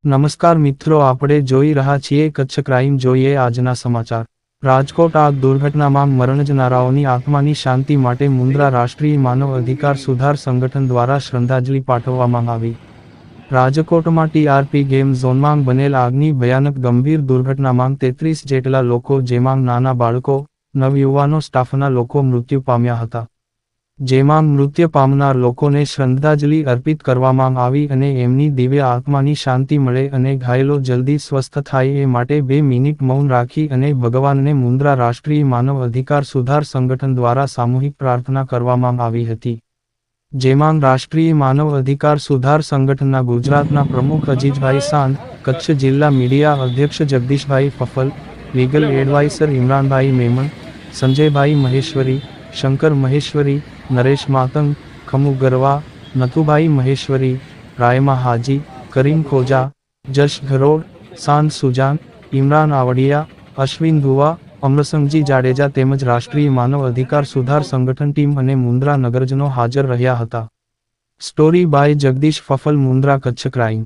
નમસ્કાર મિત્રો, આપણે જોઈ રહ્યા છીએ કચ્છ ક્રાઇમ. જોઈએ આજના સમાચાર. રાજકોટ આગ દુર્ઘટનામાં મરણ જનારાઓની આત્માની શાંતિ માટે મુન્દ્રા રાષ્ટ્રીય માનવ અધિકાર સુધાર સંગઠન દ્વારા શ્રદ્ધાંજલિ પાઠવવામાં આવી. રાજકોટમાં ટીઆરપી ગેમ ઝોનમાં બનેલ આગની ભયાનક ગંભીર દુર્ઘટનામાં 33 જેટલા લોકો, જેમાં નાના બાળકો, નવયુવાનો, સ્ટાફના લોકો મૃત્યુ પામ્યા હતા. જેમાં મૃત્યુ પામનાર લોકોને શ્રદ્ધાંજલિ અર્પિત કરવામાં આવી અને એમની દિવ્ય આત્માની શાંતિ મળે અને ઘાયલો જલ્દી સ્વસ્થ થાય એ માટે 2 મિનિટ મૌન રાખી અને ભગવાનને મુન્દ્રા રાષ્ટ્રીય માનવ અધિકાર સુધાર સંગઠન દ્વારા સામૂહિક પ્રાર્થના કરવામાં આવી હતી. જેમાં રાષ્ટ્રીય માનવ અધિકાર સુધાર સંગઠનના ગુજરાતના પ્રમુખ અજીજભાઈ સાંધ, કચ્છ જિલ્લા મીડિયા અધ્યક્ષ જગદીશભાઈ ફફલ, લીગલ એડવાઇઝર ઇમરાનભાઈ મેમણ, સંજયભાઈ મહેશ્વરી, શંકર મહેશ્વરી, નરેશ માતંગ, ખમુ ગરવા, નથુભાઈ મહેશ્વરી, રાયમા હાજી, કરીમ ખોજા, જશ ઘરોડ, સાંદ સુજાન, ઇમરાન આવડિયા, અશ્વિન ધુવા, અમરસંગજી જાડેજા તેમજ રાષ્ટ્રીય માનવ અધિકાર સુધાર સંગઠન ટીમ અને મુન્દ્રા નગરજનો હાજર રહ્યા હતા. સ્ટોરી બાય જગદીશ ફફલ, મુન્દ્રા, કચ્છ ક્રાઇમ.